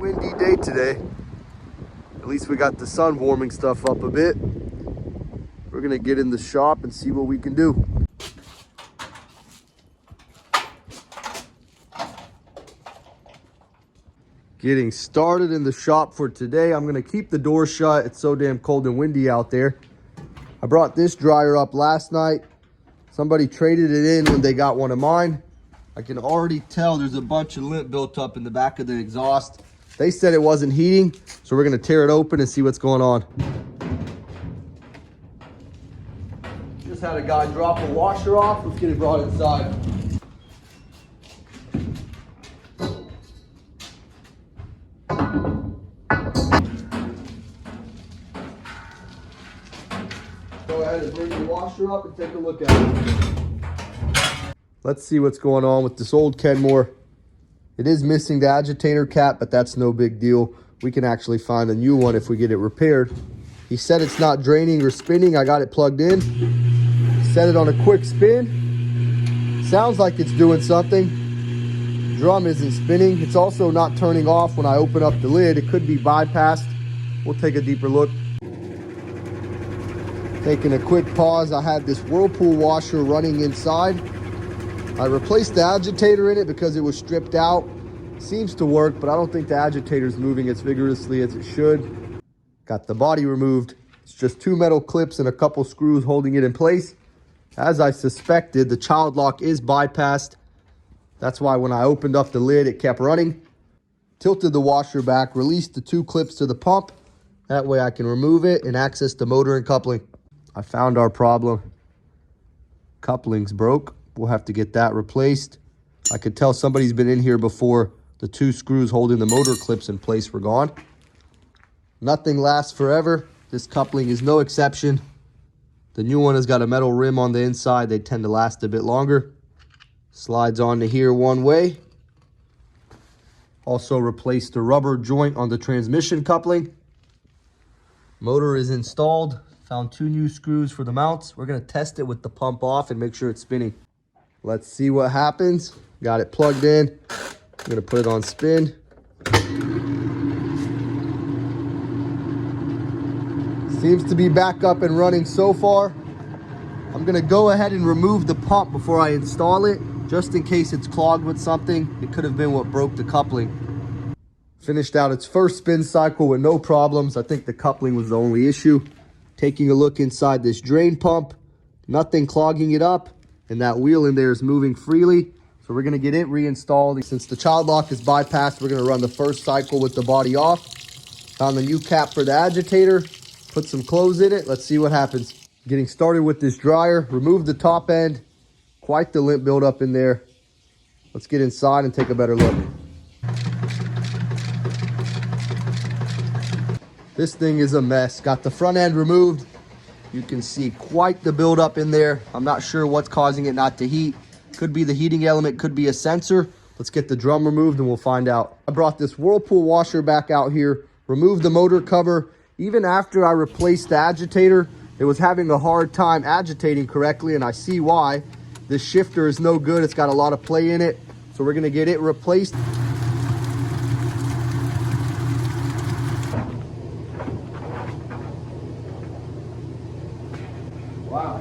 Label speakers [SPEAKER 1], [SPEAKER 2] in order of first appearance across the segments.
[SPEAKER 1] windy day today. At least we got the sun warming stuff up a bit. We're gonna get in the shop and see what we can do. Getting started in the shop for today. I'm gonna keep the door shut. It's so damn cold and windy out there. I brought this dryer up last night. Somebody traded it in when they got one of mine. I can already tell there's a bunch of lint built up in the back of the exhaust. They said it wasn't heating, so we're gonna tear it open and see what's going on. Just had a guy drop a washer off. Let's get it brought inside. Go ahead and bring the washer up and take a look at it. Let's see what's going on with this old Kenmore. It is missing the agitator cap, but that's no big deal. We can actually find a new one if we get it repaired. He said it's not draining or spinning. I got it plugged in. Set it on a quick spin. Sounds like it's doing something. Drum isn't spinning. It's also not turning off when I open up the lid. It could be bypassed. We'll take a deeper look. Taking a quick pause, I had this Whirlpool washer running inside. I replaced the agitator in it because it was stripped out. Seems to work, but I don't think the agitator is moving as vigorously as it should. Got the body removed. It's just 2 metal clips and a couple screws holding it in place. As I suspected, the child lock is bypassed. That's why when I opened up the lid, it kept running. Tilted the washer back, released the 2 clips to the pump. That way I can remove it and access the motor and coupling. I found our problem. Coupling's broke. We'll have to get that replaced. I could tell somebody's been in here before. The 2 screws holding the motor clips in place were gone. Nothing lasts forever. This coupling is no exception. The new one has got a metal rim on the inside. They tend to last a bit longer. Slides onto here one way. Also replaced the rubber joint on the transmission coupling. Motor is installed. Found 2 new screws for the mounts. We're gonna test it with the pump off and make sure it's spinning. Let's see what happens. Got it plugged in. I'm gonna put it on spin. Seems to be back up and running so far. I'm gonna go ahead and remove the pump before I install it, just in case it's clogged with something. It could have been what broke the coupling. Finished out its first spin cycle with no problems. I think the coupling was the only issue. Taking a look inside this drain pump, nothing clogging it up, and that wheel in there is moving freely. So we're gonna get it reinstalled. Since the child lock is bypassed, we're gonna run the first cycle with the body off. Found the new cap for the agitator, put some clothes in it. Let's see what happens. Getting started with this dryer, remove the top end. Quite the lint buildup in there. Let's get inside and take a better look. This thing is a mess. Got the front end removed. You can see quite the buildup in there. I'm not sure what's causing it not to heat. Could be the heating element, could be a sensor. Let's get the drum removed and we'll find out. I brought this Whirlpool washer back out here, removed the motor cover. Even after I replaced the agitator, it was having a hard time agitating correctly, and I see why. This shifter is no good. It's got a lot of play in it. So we're gonna get it replaced. Wow.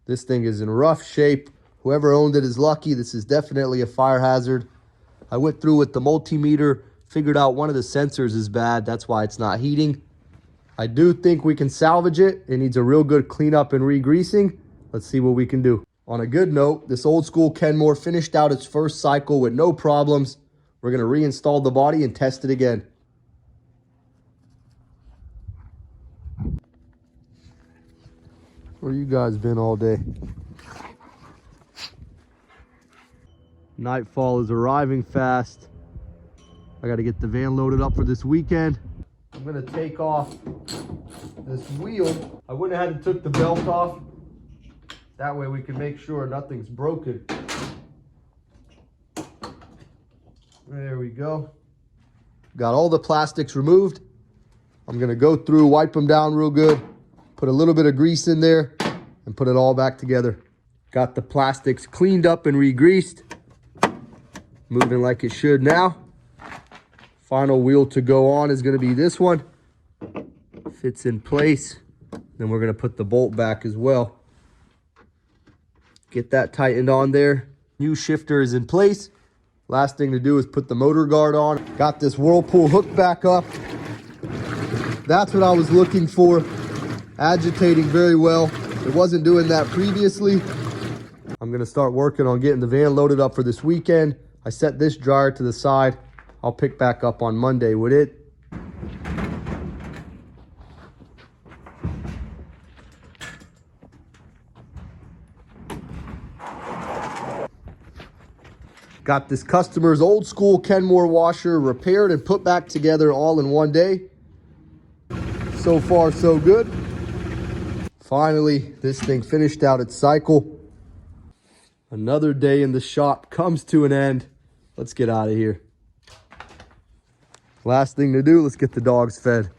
[SPEAKER 1] This thing is in rough shape. Whoever owned it is lucky. This is definitely a fire hazard. I went through with the multimeter, figured out one of the sensors is bad. That's why it's not heating. I do think we can salvage it. It needs a real good cleanup and re-greasing. Let's see what we can do. On a good note, this old school Kenmore finished out its first cycle with no problems. We're gonna reinstall the body and test it again. Where you guys been all day? Nightfall is arriving fast. I got to get the van loaded up for this weekend. I'm going to take off this wheel. I went ahead and took the belt off. That way we can make sure nothing's broken. There we go. Got all the plastics removed. I'm going to go through, wipe them down real good, put a little bit of grease in there, and put it all back together. Got the plastics cleaned up and re-greased. Moving like it should now. Final wheel to go on is going to be this one. Fits in place. Then we're going to put the bolt back as well. Get that tightened on there. New shifter is in place. Last thing to do is put the motor guard on. Got this Whirlpool hook back up. That's what I was looking for. Agitating very well. It wasn't doing that previously. I'm going to start working on getting the van loaded up for this weekend. I set this dryer to the side. I'll pick back up on Monday with it. Got this customer's old school Kenmore washer repaired and put back together all in one day. So far, so good. Finally, this thing finished out its cycle. Another day in the shop comes to an end. Let's get out of here. Last thing to do, let's get the dogs fed.